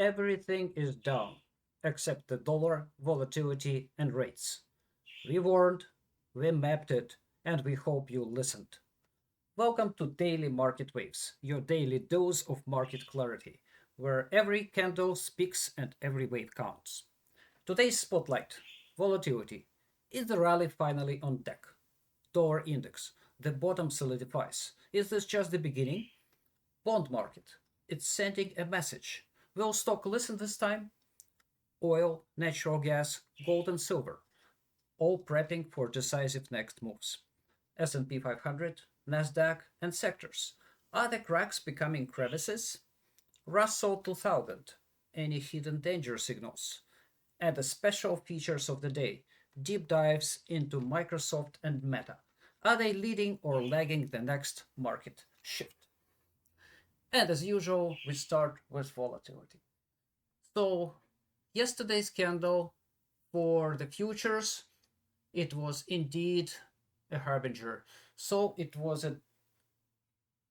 Everything is down except the dollar, volatility, and rates. We warned, we mapped it, and we hope you listened. Welcome to Daily Market Waves, your daily dose of market clarity, where every candle speaks and every wave counts. Today's spotlight: volatility. Is the rally finally on deck? Dollar index. The bottom solidifies. Is this just the beginning? Bond market. It's sending a message. Will stock listen this time? Oil, natural gas, gold and silver, all prepping for decisive next moves. S&P 500, Nasdaq, and sectors. Are the cracks becoming crevices? Russell 2000. Any hidden danger signals? And the special features of the day: deep dives into Microsoft and Meta. Are they leading or lagging the next market shift? And as usual, we start with volatility. So, yesterday's candle for the futures, it was indeed a harbinger. So it was a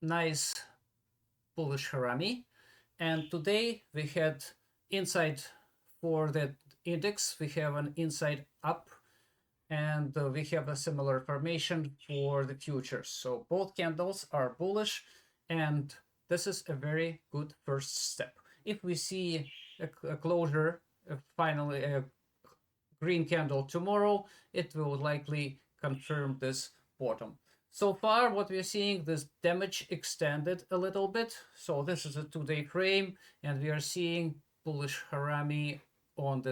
nice bullish harami. And today we had inside for the index, we have an inside up, and we have a similar formation for the futures. So both candles are bullish, and this is a very good first step. If we see a closure, finally a green candle tomorrow, it will likely confirm this bottom. So far, what we're seeing, this damage extended a little bit. So this is a 2-day frame, and we are seeing bullish harami on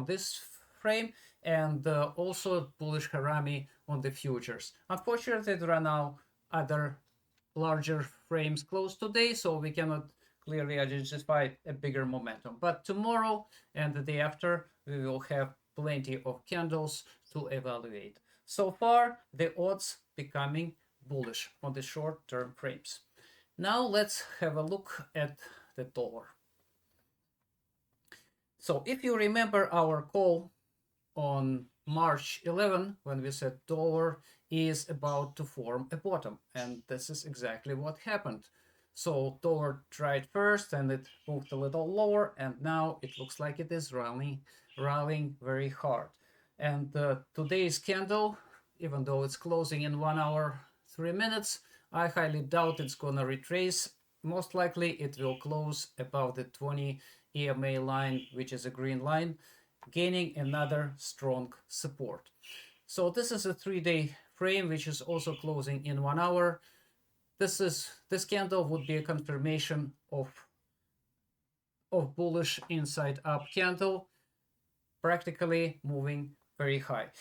this frame, and also bullish harami on the futures. Unfortunately, there are now other larger frames closed today, so we cannot clearly identify a bigger momentum. But tomorrow and the day after, we will have plenty of candles to evaluate. So far, the odds becoming bullish on the short-term frames. Now let's have a look at the dollar. So if you remember our call on March 11, when we said dollar is about to form a bottom, and this is exactly what happened. So dollar tried first, and it moved a little lower, and now it looks like it is rallying very hard. And today's candle, even though it's closing in 1 hour 3 minutes, I highly doubt it's gonna retrace. Most likely it will close above the 20 EMA line, which is a green line, gaining another strong support. So this is a 3-day frame, which is also closing in 1 hour. This candle would be a confirmation of bullish inside up candle, practically moving very high.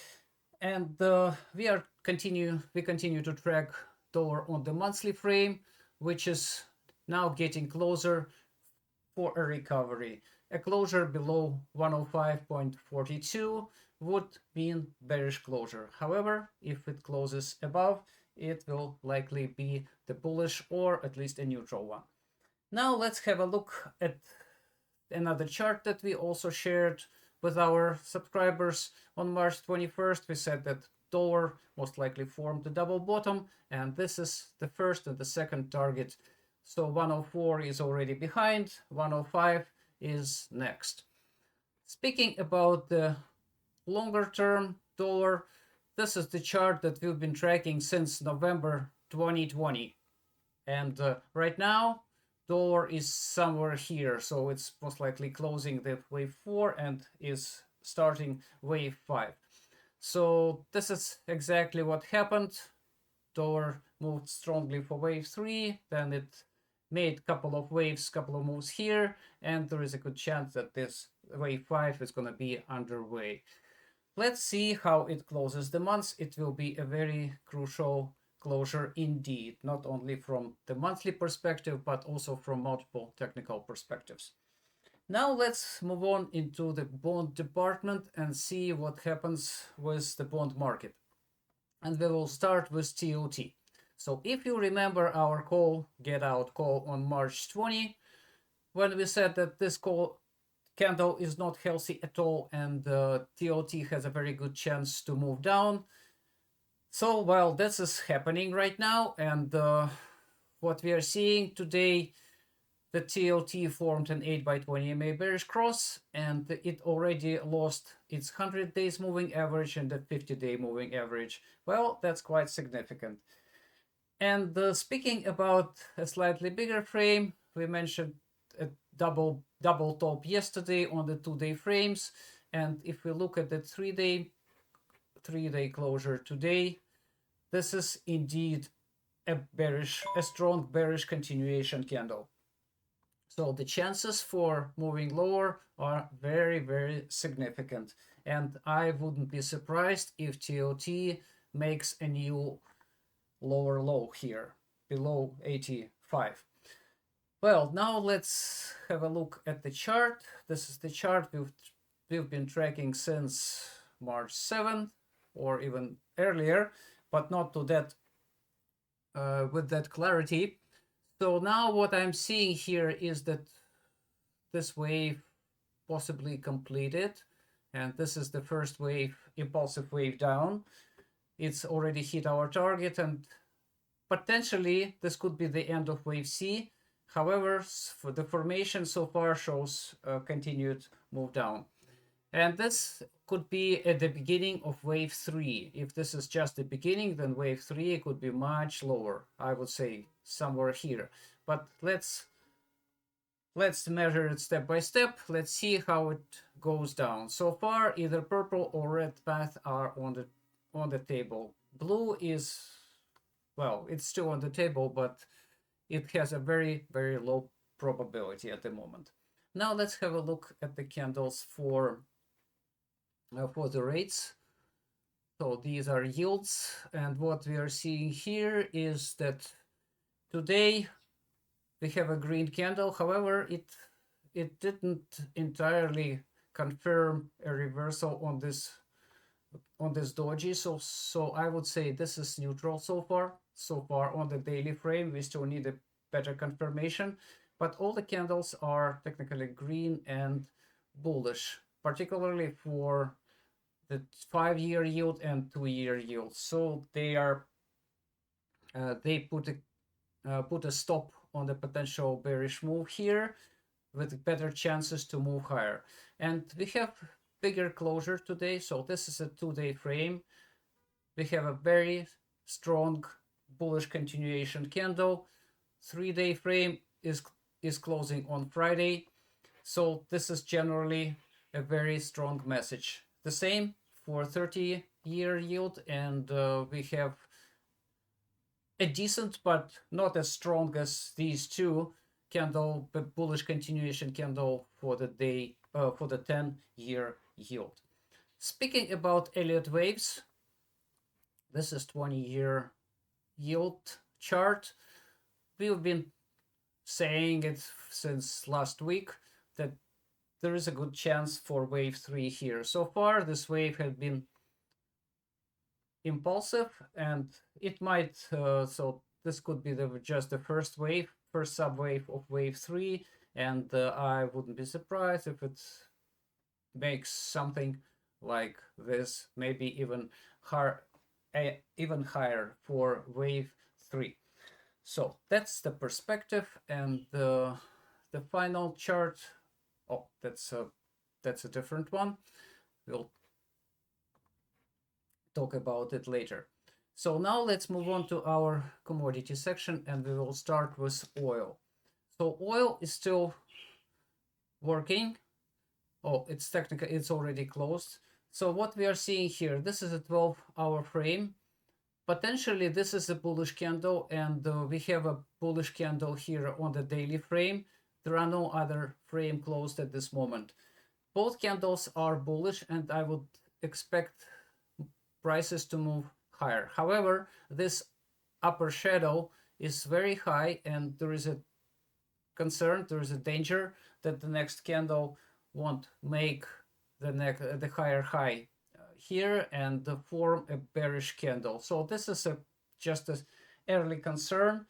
And we continue to track dollar on the monthly frame, which is now getting closer for a recovery. A closure below 105.42 would mean bearish closure. However, if it closes above, it will likely be the bullish or at least a neutral one. Now let's have a look at another chart that we also shared with our subscribers. On March 21st, we said that dollar most likely formed the double bottom, and this is the first and the second target. So 104 is already behind, 105 is next. Speaking about the longer term dollar, this is the chart that we've been tracking since November 2020. And right now, dollar is somewhere here. So it's most likely closing the wave 4 and is starting wave 5. So this is exactly what happened. Dollar moved strongly for wave 3, then it made a couple of moves here, and there is a good chance that this wave 5 is going to be underway. Let's see how it closes the month. It will be a very crucial closure indeed, not only from the monthly perspective, but also from multiple technical perspectives. Now let's move on into the bond department and see what happens with the bond market. And we will start with TLT. So if you remember our get out call on March 20, when we said that this candle is not healthy at all, and TLT has a very good chance to move down. So while this is happening right now, and what we are seeing today, the TLT formed an 8 by 20 EMA bearish cross, and it already lost its 100 days moving average and the 50-day moving average. Well, that's quite significant. And speaking about a slightly bigger frame, we mentioned a double top yesterday on the 2-day frames, and if we look at the 3-day closure today, this is indeed a strong bearish continuation candle. So the chances for moving lower are very, very significant. And I wouldn't be surprised if TLT makes a new lower low here, below 85. Well, now let's have a look at the chart. This is the chart we've been tracking since March 7th or even earlier, but not to that with that clarity. So now what I'm seeing here is that this wave possibly completed, and this is the first wave, impulsive wave down. It's already hit our target, and potentially this could be the end of wave C. However, for the formation so far shows a continued move down. And this could be at the beginning of wave 3. If this is just the beginning, then wave 3 could be much lower. I would say somewhere here. But let's measure it step by step. Let's see how it goes down. So far, either purple or red path are on the table. Blue is, well, it's still on the table, but it has a very, very low probability at the moment. Now let's have a look at the candles for the rates. So these are yields, and what we are seeing here is that today we have a green candle. However, it didn't entirely confirm a reversal on this doji. So I would say this is neutral so far. So far on the daily frame, we still need a better confirmation, but all the candles are technically green and bullish, particularly for the 5-year yield and 2-year yield. So they are they put a stop on the potential bearish move here with better chances to move higher. And we have bigger closure today. So this is a 2-day frame. We have a very strong bullish continuation candle. 3-day frame is closing on Friday. So this is generally a very strong message. The same for 30-year yield, and we have a decent but not as strong as these two candle, but bullish continuation candle for the day for the 10-year yield. Speaking about Elliott waves, this is 20-year yield chart. We've been saying it since last week that there is a good chance for wave 3 here. So far, this wave has been impulsive, and it might, so this could be just the first subwave of wave 3, and I wouldn't be surprised if it makes something like this, maybe even higher for wave 3. So that's the perspective, and the final chart. Oh, that's a different one. We'll talk about it later. So now let's move on to our commodity section, and we will start with oil. So oil is still working. Oh, it's technical, it's already closed. So what we are seeing here, this is a 12-hour frame. Potentially this is a bullish candle, and we have a bullish candle here on the daily frame. There are no other frame closed at this moment. Both candles are bullish, and I would expect prices to move higher. However, this upper shadow is very high, and there is a concern, there is a danger that the next candle won't make the higher high here and form a bearish candle. So this is just an early concern.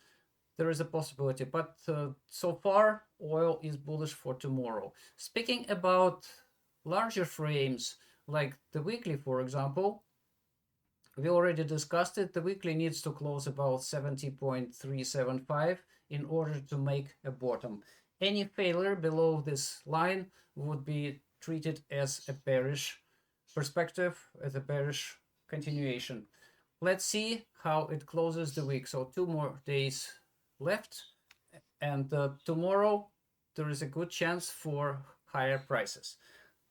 There is a possibility, but so far oil is bullish for tomorrow. Speaking about larger frames like the weekly, for example, we already discussed it. The weekly needs to close about 70.375 in order to make a bottom. any failure below this line would be treated as a bearish perspective, as a bearish continuation. Let's see how it closes the week. So 2 more days left, and tomorrow there is a good chance for higher prices.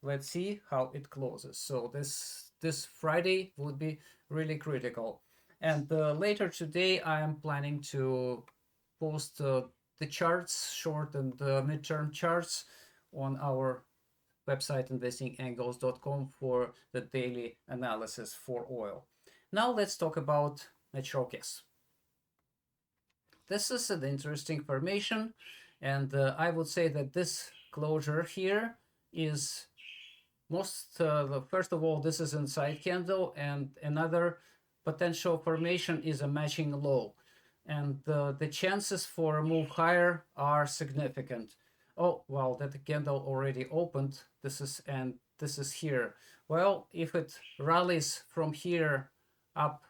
Let's see how it closes. So this Friday would be really critical. And later today, I am planning to post the charts, short and midterm charts, on our website investingangles.com for the daily analysis for oil. Now let's talk about natural gas. This is an interesting formation, and I would say that this closure here is first of all, this is inside candle, and another potential formation is a matching low, and the chances for a move higher are significant. Oh well, that candle already opened. This is here. Well, if it rallies from here up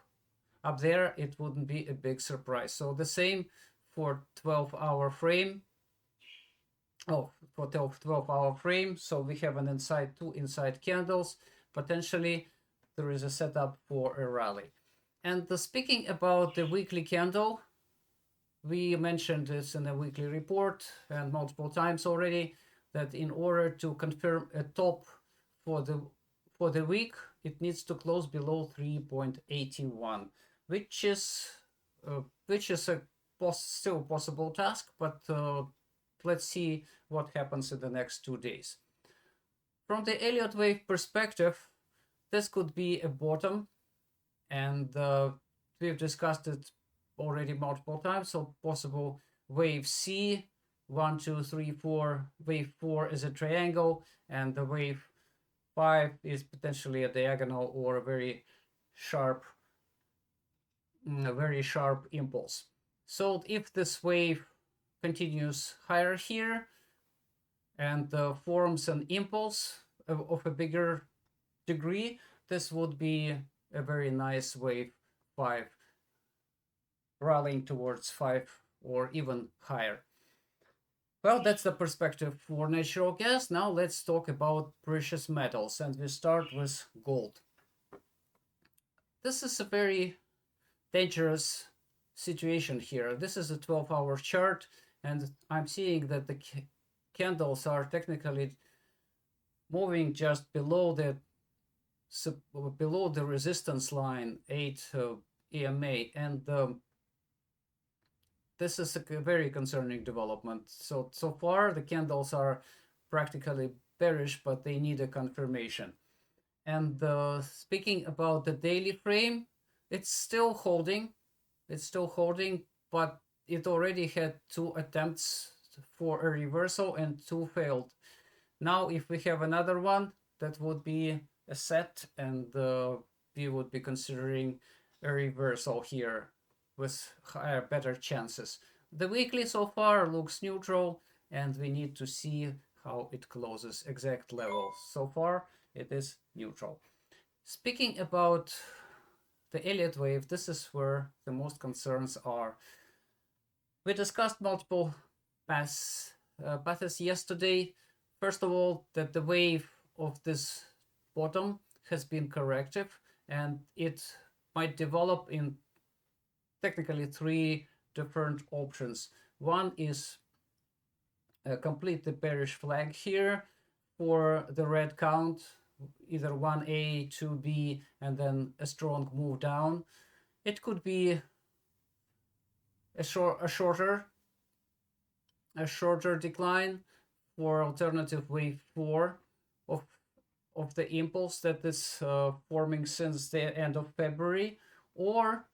there, it wouldn't be a big surprise. So the same for 12-hour frame. Oh, for 12-hour frame. So we have two inside candles. Potentially, there is a setup for a rally. And speaking about the weekly candle, we mentioned this in a weekly report and multiple times already, that in order to confirm a top for the week, it needs to close below 3.81, which is a still possible task, but let's see what happens in the next 2 days. From the Elliott wave perspective, this could be a bottom, and we've discussed it already multiple times. So possible wave C, 1, 2, 3, 4. Wave 4 is a triangle, and the wave 5 is potentially a diagonal or a very sharp impulse. So if this wave continues higher here and forms an impulse of a bigger degree, this would be a very nice wave 5, rallying towards 5 or even higher. Well, that's the perspective for natural gas. Now let's talk about precious metals, and we start with gold. This is a very dangerous situation here. This is a 12-hour chart, and I'm seeing that the candles are technically moving just below the resistance line 8 EMA, and this is a very concerning development. So far the candles are practically bearish, but they need a confirmation. And speaking about the daily frame, it's still holding, but it already had 2 attempts for a reversal and 2 failed. Now if we have another one, that would be a set, and we would be considering a reversal here with better chances. The weekly so far looks neutral, and we need to see how it closes exact levels. So far it is neutral. Speaking about the Elliott wave, this is where the most concerns are. We discussed multiple paths yesterday. First of all, that the wave of this bottom has been corrective, and it might develop in technically 3 different options. One is complete the bearish flag here for the red count, either 1A, 2B, and then a strong move down. It could be a shorter decline for alternative wave 4 of the impulse that is forming since the end of February, or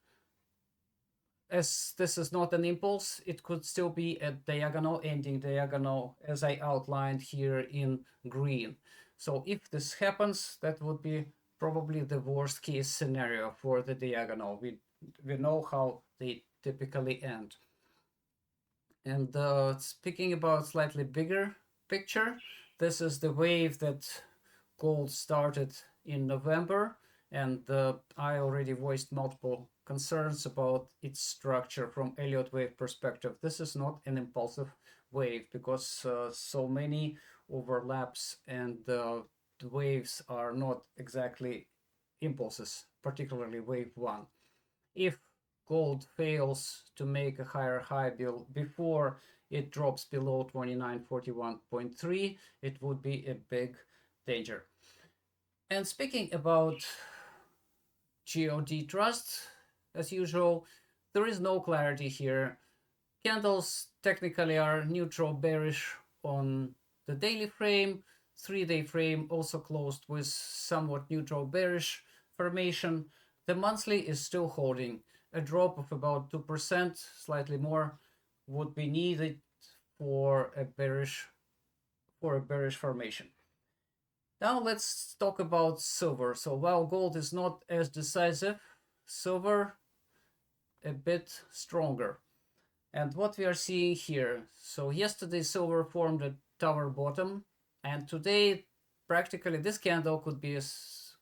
as this is not an impulse, it could still be a diagonal, ending diagonal, as I outlined here in green. So if this happens, that would be probably the worst case scenario for the diagonal. We know how they typically end. And speaking about slightly bigger picture, this is the wave that gold started in November, and I already voiced multiple concerns about its structure from Elliott wave perspective. This is not an impulsive wave because so many overlaps and the waves are not exactly impulses, particularly wave one. If gold fails to make a higher high before it drops below 2941.3, it would be a big danger. And speaking about GOD trust, as usual, there is no clarity here. Candles technically are neutral bearish on the daily frame. 3-day frame also closed with somewhat neutral bearish formation. The monthly is still holding. A drop of about 2%, slightly more, would be needed for a bearish formation. Now let's talk about silver. So while gold is not as decisive, silver a bit stronger. And what we are seeing here, so yesterday silver formed a tower bottom, and today practically this candle could be a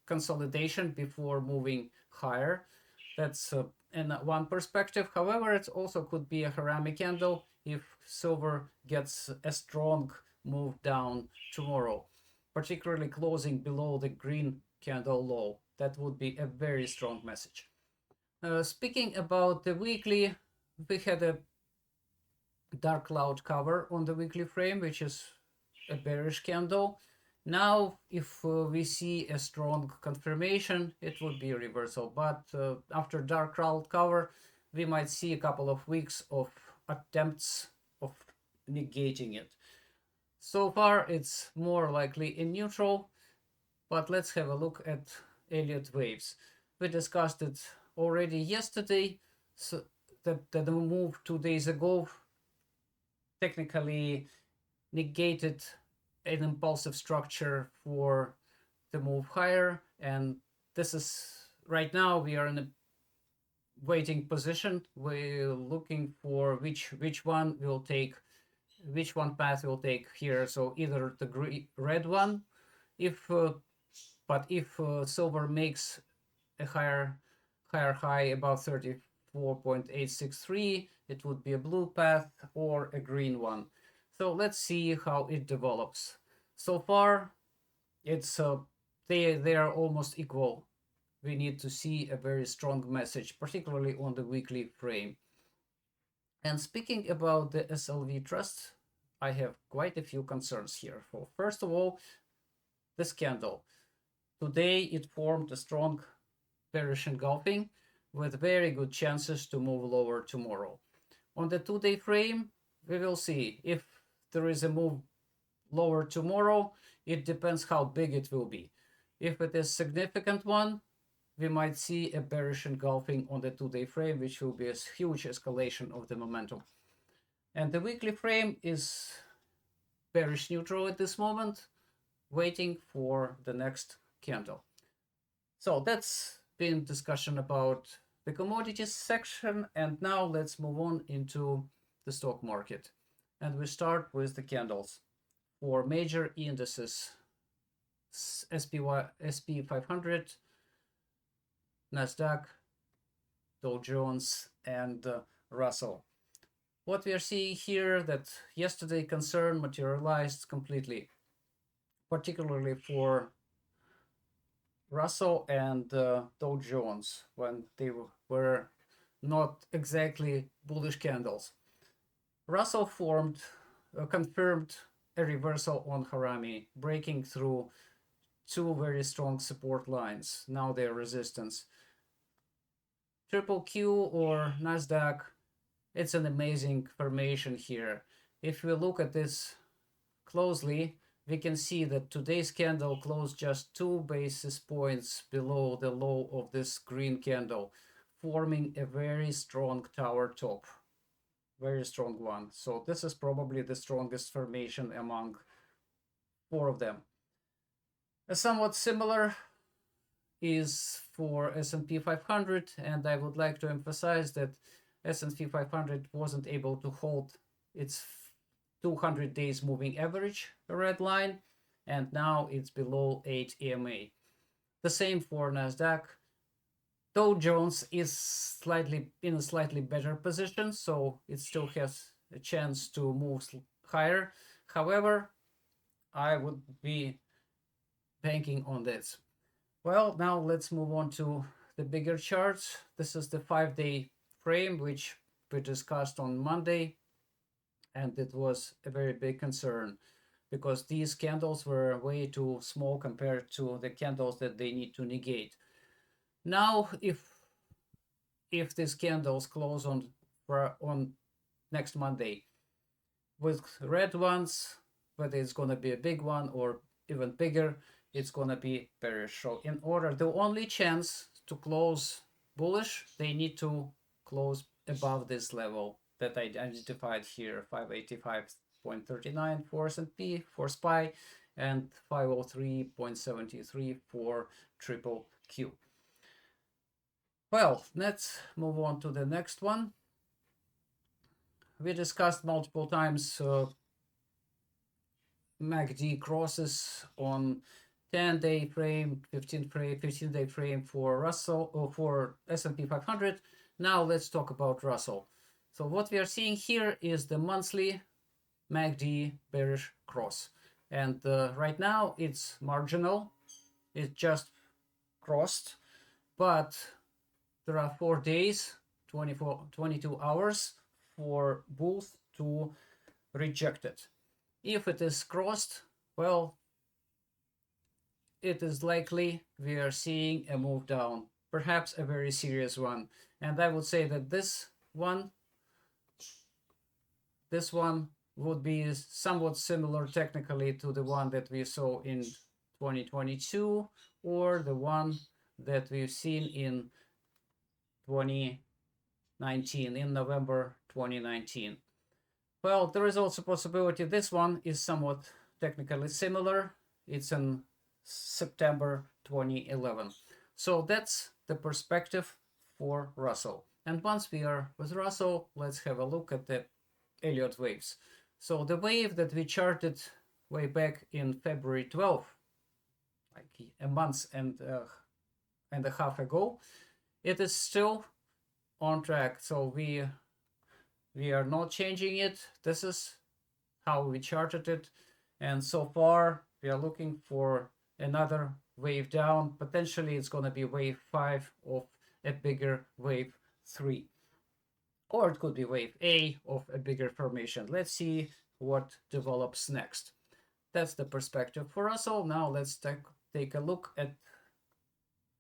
consolidation before moving higher. That's in one perspective. However, it also could be a harami candle if silver gets a strong move down tomorrow, particularly closing below the green candle low. That would be a very strong message. Speaking about the weekly, we had a dark cloud cover on the weekly frame, which is a bearish candle. Now, if we see a strong confirmation, it would be a reversal. But after dark cloud cover, we might see a couple of weeks of attempts of negating it. So far, it's more likely in neutral, but let's have a look at Elliott waves. We discussed it already yesterday, so that the move 2 days ago technically negated an impulsive structure for the move higher, and this is right now we are in a waiting position. We're looking for which one will take, which one path will take here. So either the red one, if but if silver makes a higher high above 34.863, it would be a blue path or a green one. So let's see how it develops. So far, it's they are almost equal. We need to see a very strong message, particularly on the weekly frame. And speaking about the SLV trust, I have quite a few concerns here. So first of all, this candle. Today it formed a strong bearish engulfing with very good chances to move lower tomorrow. On the 2-day frame, we will see if there is a move lower tomorrow. It depends how big it will be. If it is a significant one, we might see a bearish engulfing on the 2-day frame, which will be a huge escalation of the momentum. And the weekly frame is bearish neutral at this moment, waiting for the next candle. So that's been discussion about the commodities section, and now let's move on into the stock market. And we start with the candles for major indices: SP500, Nasdaq, Dow Jones, and Russell. What we are seeing here, that yesterday concern materialized completely, particularly for Russell and Dow Jones, when they were not exactly bullish candles. Russell confirmed a reversal on Harami, breaking through two very strong support lines. Now they're resistance. Triple Q or Nasdaq, it's an amazing formation here. If we look at this closely, we can see that today's candle closed just 2 basis points below the low of this green candle, forming a very strong tower top. Very strong one. So this is probably the strongest formation among 4 of them. A somewhat similar is for S&P 500, and I would like to emphasize that S&P 500 wasn't able to hold its 200 days moving average, red line, and now it's below 8 EMA. The same for Nasdaq. Dow Jones is in a slightly better position, so it still has a chance to move higher. However, I would be banking on this. Well, now let's move on to the bigger charts. This is the 5-day frame, which we discussed on Monday, and it was a very big concern because these candles were way too small compared to the candles that they need to negate. Now, if these candles close on next Monday with red ones, whether it's going to be a big one or even bigger, it's going to be bearish. So in order, the only chance to close bullish, they need to close above this level that I identified here, 585.39 for S&P, for SPY, and 503.73 for triple Q. Well, let's move on to the next one. We discussed multiple times MACD crosses on 10-day frame, 15-day frame for Russell or for S&P 500. Now let's talk about Russell. So what we are seeing here is the monthly MACD bearish cross, and right now it's marginal. It just crossed, but there are 4 days, 22 hours for both to reject it. If it is crossed, well, it is likely we are seeing a move down, perhaps a very serious one. And I would say that this one would be somewhat similar technically to the one that we saw in 2022 or the one that we've seen in 2019, in November 2019. Well, there is also a possibility this one is somewhat technically similar. It's in September 2011. So that's the perspective for Russell. And once we are with Russell, let's have a look at the Elliott waves. So the wave that we charted way back in February 12th, like a month and a half ago, it is still on track. So we are not changing it. This is how we charted it. And so far, we are looking for another wave down. Potentially, it's going to be wave 5 of a bigger wave 3. Or it could be wave A of a bigger formation. Let's see what develops next. That's the perspective for Russell. Now let's take a look at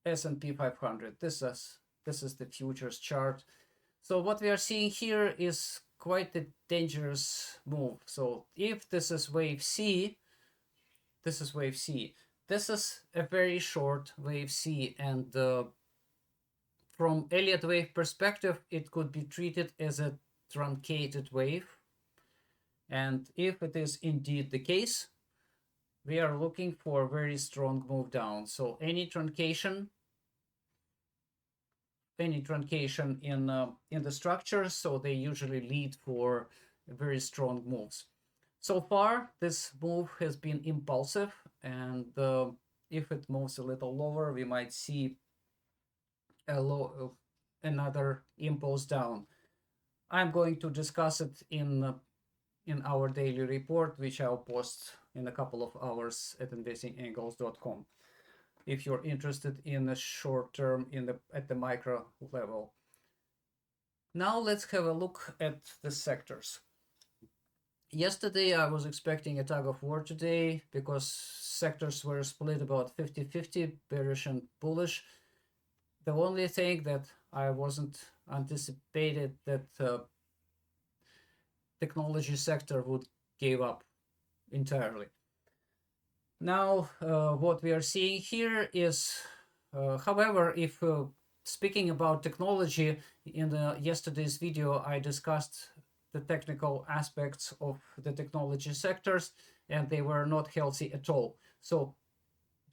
S&P 500. This is the futures chart. So what we are seeing here is quite a dangerous move. So if this is wave C, this is wave C. This is a very short wave C, and from Elliott wave perspective, it could be treated as a truncated wave. And if it is indeed the case, we are looking for a very strong move down. So any truncation in the structure, so they usually lead for very strong moves. So far, this move has been impulsive, and if it moves a little lower, we might see another impulse down. I'm going to discuss it in our daily report, which I'll post in a couple of hours at investingangles.com. If you're interested in the short term at the micro level. Now let's have a look at the sectors. Yesterday I was expecting a tug of war today because sectors were split about 50-50, bearish and bullish. The only thing that I wasn't anticipated that technology sector would give up entirely. Now, what we are seeing here is, however, if speaking about technology, in yesterday's video, I discussed the technical aspects of the technology sectors, and they were not healthy at all. So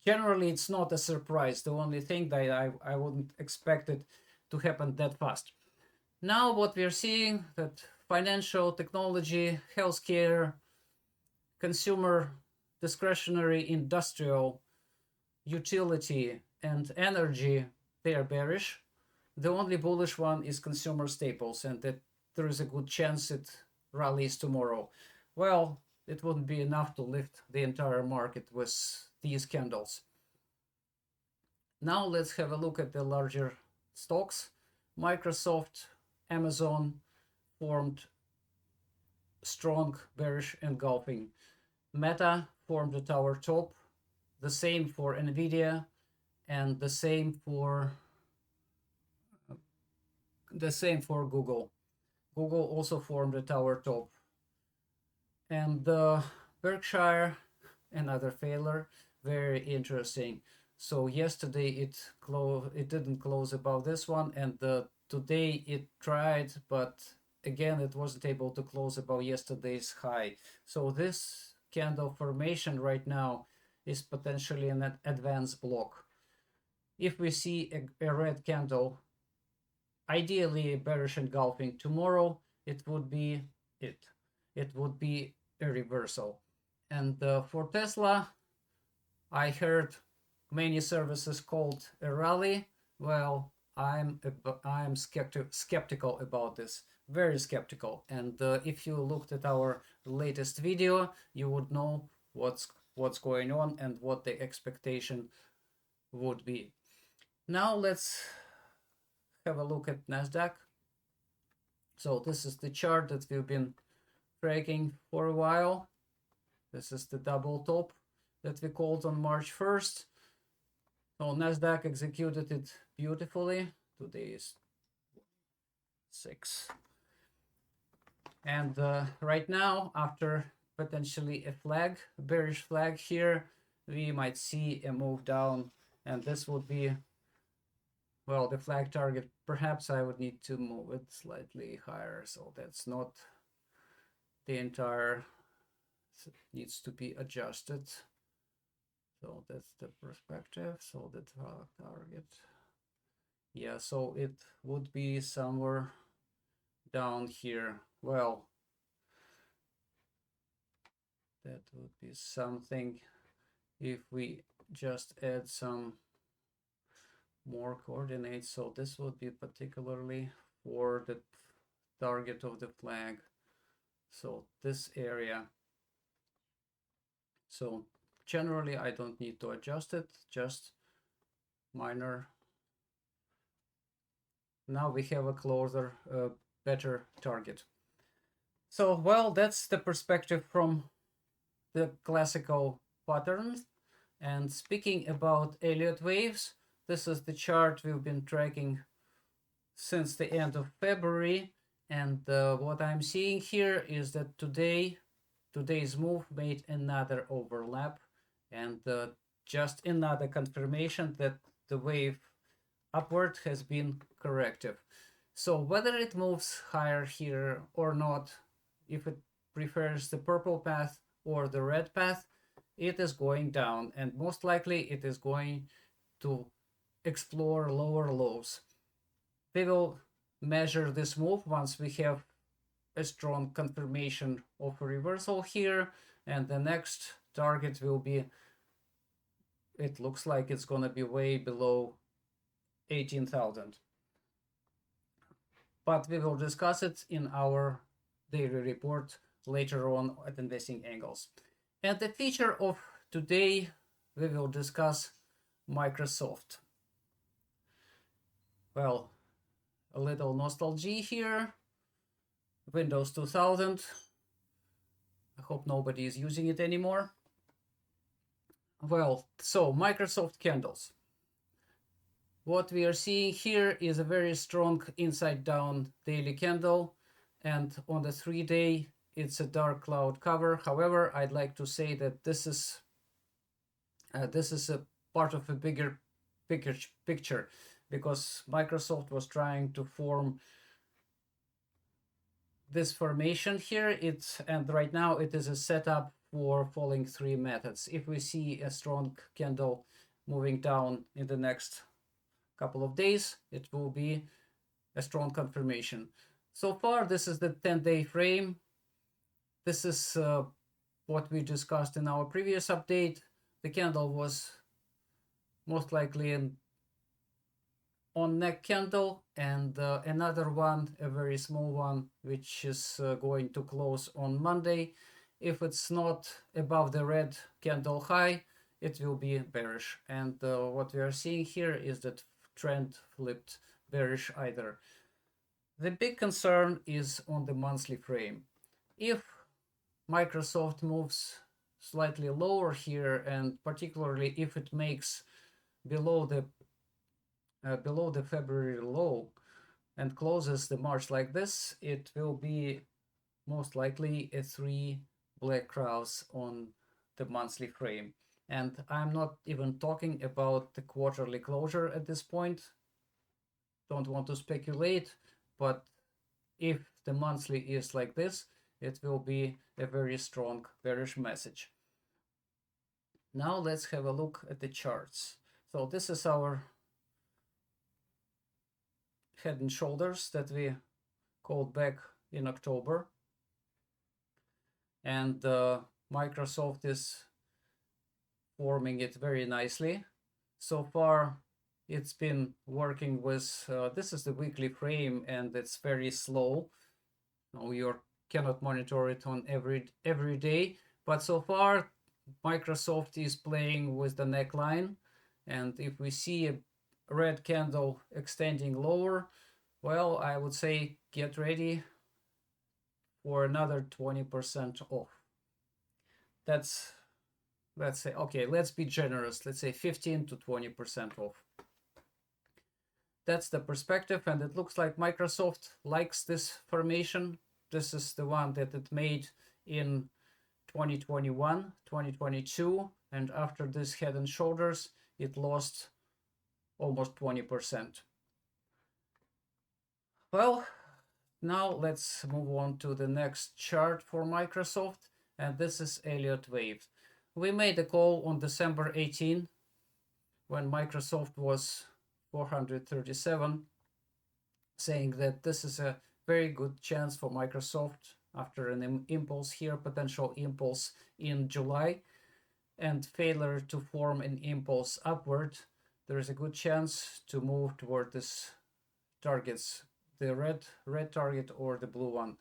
generally, it's not a surprise. The only thing that I wouldn't expect it to happen that fast. Now, what we are seeing that financial, technology, healthcare, consumer, discretionary, industrial, utility, and energy, they are bearish. The only bullish one is consumer staples, and that there is a good chance it rallies tomorrow. well, it wouldn't be enough to lift the entire market with these candles. Now let's have a look at the larger stocks. Microsoft, Amazon formed strong bearish engulfing. Meta formed a tower top. The same for Nvidia, and the same for Google. Google also formed a tower top. And Berkshire, another failure, very interesting. So yesterday it didn't close above this one, and today it tried, but again it wasn't able to close above yesterday's high. So this candle formation right now is potentially an advanced block. If we see a red candle, ideally bearish engulfing tomorrow, it would be a reversal. And for Tesla, I heard many services called a rally. Well, I'm skeptical about this, very skeptical. And if you looked at our latest video, you would know what's going on and what the expectation would be. Now let's have a look at Nasdaq. So this is the chart that we've been tracking for a while. This is the double top that we called on March 1st. So Nasdaq executed it beautifully. Today is 6. And right now, after potentially a bearish flag here, we might see a move down, and this would be, well, the flag target. Perhaps I would need to move it slightly higher, so that's not the entire, needs to be adjusted. So that's the perspective. So the target, yeah, so it would be somewhere down here. Well, that would be something if we just add some more coordinates. So this would be particularly for the target of the flag. So this area. So generally I don't need to adjust it, just minor. Now we have a closer, better target. So, well, that's the perspective from the classical patterns. And speaking about Elliott waves, this is the chart we've been tracking since the end of February. And what I'm seeing here is that today's move made another overlap, and just another confirmation that the wave upward has been corrective. So whether it moves higher here or not, if it prefers the purple path or the red path, it is going down, and most likely it is going to explore lower lows. We will measure this move once we have a strong confirmation of a reversal here, and the next target will be, it looks like it's going to be way below 18,000. But we will discuss it in our daily report later on at Investing Angles. And the feature of today, we will discuss Microsoft. Well, a little nostalgia here. Windows 2000. I hope nobody is using it anymore. Well, so Microsoft candles. What we are seeing here is a very strong inside down daily candle, and on the 3-day it's a dark cloud cover. However, I'd like to say that this is a part of a bigger picture, because Microsoft was trying to form this formation here. And right now it is a setup for following 3 methods. If we see a strong candle moving down in the next couple of days, it will be a strong confirmation. So far, this is the 10-day frame. This is what we discussed in our previous update. The candle was most likely an on neck candle, and another one, a very small one, which is going to close on Monday. If it's not above the red candle high, it will be bearish. And what we are seeing here is that trend flipped bearish either. The big concern is on the monthly frame. If Microsoft moves slightly lower here, and particularly if it makes below the February low and closes the March like this, it will be most likely a 3 black crows on the monthly frame. And I'm not even talking about the quarterly closure at this point. Don't want to speculate, but if the monthly is like this, it will be a very strong bearish message. Now let's have a look at the charts. So this is our head and shoulders that we called back in October. And Microsoft is forming it very nicely. So far, it's been working with, this is the weekly frame, and it's very slow. No, you cannot monitor it on every day, but so far, Microsoft is playing with the neckline. And if we see a red candle extending lower, well, I would say get ready for another 20% off. That's, let's say, okay, let's be generous. Let's say 15 to 20% off. That's the perspective, and it looks like Microsoft likes this formation. This is the one that it made in 2021, 2022, and after this head and shoulders, it lost almost 20%. Well, now let's move on to the next chart for Microsoft, and this is Elliott wave. We made a call on December 18 when Microsoft was 437, saying that this is a very good chance for Microsoft after an impulse here, potential impulse in July, and failure to form an impulse upward. There is a good chance to move toward this targets, the red target or the blue one.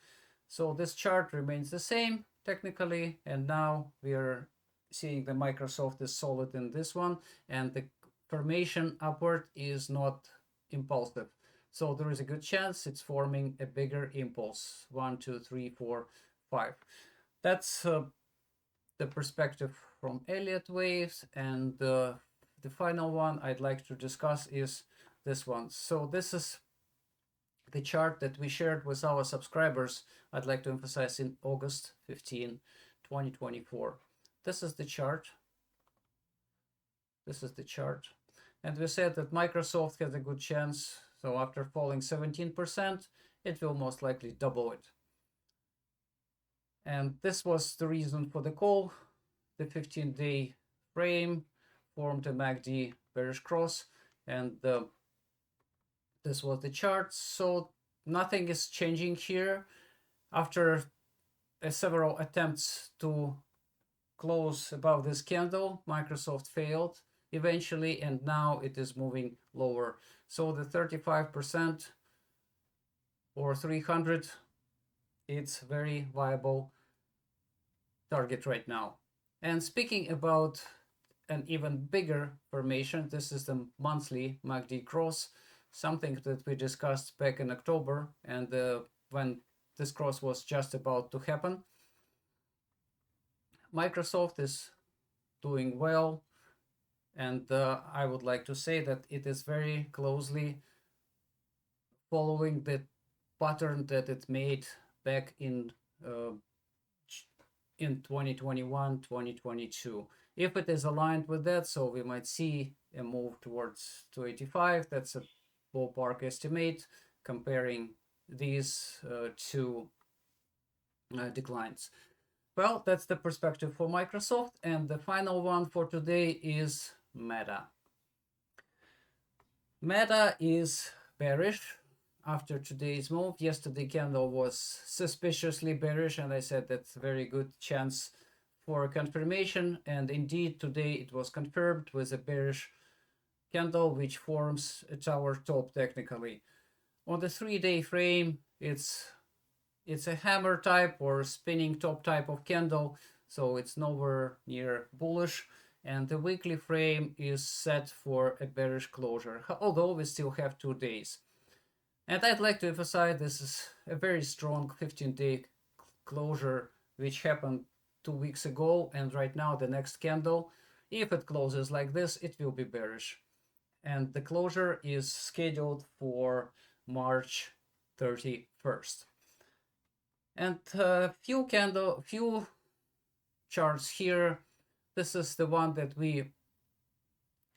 So this chart remains the same technically, and now we are seeing the Microsoft is solid in this one, and the formation upward is not impulsive. So there is a good chance it's forming a bigger impulse. 1, 2, 3, 4, 5. That's the perspective from Elliott waves. And the final one I'd like to discuss is this one. So this is the chart that we shared with our subscribers. I'd like to emphasize in August 15, 2024. This is the chart. This is the chart. And we said that Microsoft has a good chance. So after falling 17%, it will most likely double it. And this was the reason for the call. The 15-day frame formed a MACD bearish cross, and this was the chart. So nothing is changing here. After several attempts to close above this candle, Microsoft failed eventually, and now it is moving lower. So the 35% or 300, it's very viable target right now. And speaking about an even bigger formation, this is the monthly MACD cross, something that we discussed back in October, and when this cross was just about to happen. Microsoft is doing well, and I would like to say that it is very closely following the pattern that it made back in 2021, 2022. If it is aligned with that, so we might see a move towards 285. That's a ballpark estimate comparing these two declines. Well, that's the perspective for Microsoft. And the final one for today is Meta. Meta is bearish after today's move. Yesterday candle was suspiciously bearish, and I said that's a very good chance for confirmation. And indeed, today it was confirmed with a bearish candle, which forms a tower top technically. On the 3-day frame, it's it's a hammer type or spinning top type of candle, so it's nowhere near bullish. And the weekly frame is set for a bearish closure, although we still have 2 days. And I'd like to emphasize this is a very strong 15-day closure, which happened 2 weeks ago, and right now the next candle, if it closes like this, it will be bearish. And the closure is scheduled for March 31st. And few charts here. This is the one that we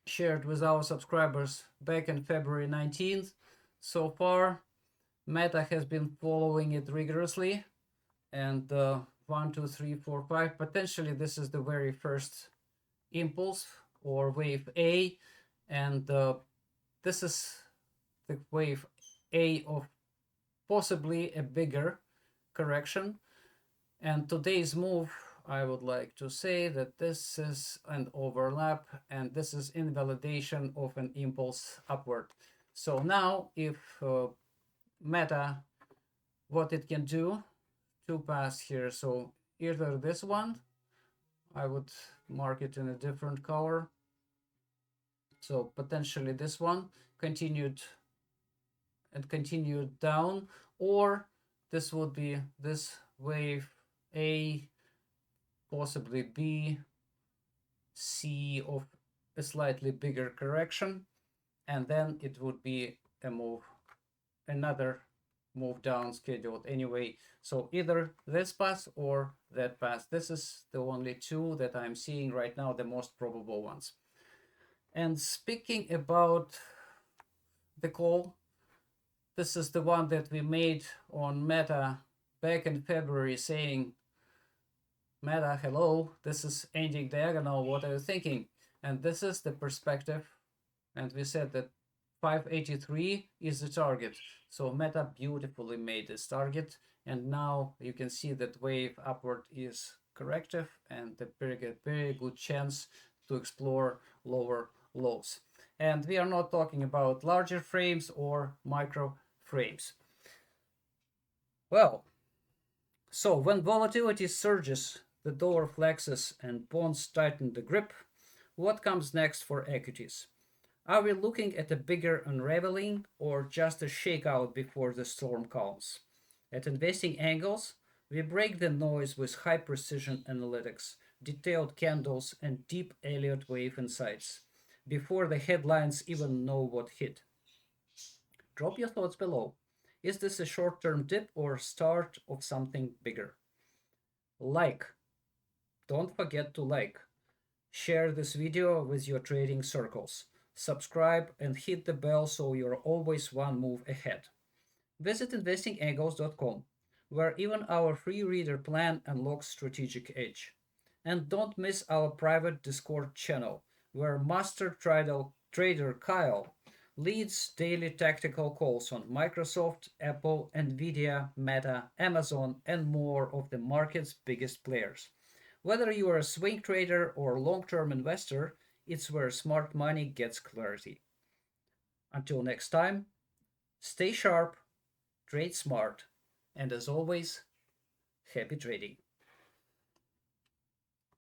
shared with our subscribers back in February 19th. So far, Meta has been following it rigorously, and 1, 2, 3, 4, 5. Potentially, this is the very first impulse or wave A, and this is the wave A of possibly a bigger correction. And today's move, I would like to say that this is an overlap, and this is invalidation of an impulse upward. So now, if Meta, what it can do, two paths here. So either this one, I would mark it in a different color. So potentially this one continued down, or this would be this wave A, possibly B, C of a slightly bigger correction, and then it would be a move, another move down scheduled anyway. So either this path or that path. This is the only two that I'm seeing right now, the most probable ones. And speaking about the call, this is the one that we made on Meta back in February, saying, Meta, hello, this is ending diagonal, what are you thinking? And this is the perspective, and we said that 583 is the target. So Meta beautifully made this target, and now you can see that wave upward is corrective, and a very good chance to explore lower lows. And we are not talking about larger frames or micro frames. Well, so when volatility surges, the dollar flexes and bonds tighten the grip, what comes next for equities? Are we looking at a bigger unraveling or just a shakeout before the storm calms? At Investing Angles, we break the noise with high precision analytics, detailed candles, and deep Elliott wave insights before the headlines even know what hit. Drop your thoughts below. Is this a short term dip or start of something bigger? Like. Don't forget to like. Share this video with your trading circles. Subscribe and hit the bell so you're always one move ahead. Visit investingangles.com, where even our free reader plan unlocks strategic edge. And don't miss our private Discord channel, where Master Trader Kyle leads daily tactical calls on Microsoft, Apple, Nvidia, Meta, Amazon, and more of the market's biggest players. Whether you are a swing trader or long-term investor, it's where smart money gets clarity. Until next time, stay sharp, trade smart, and as always, happy trading.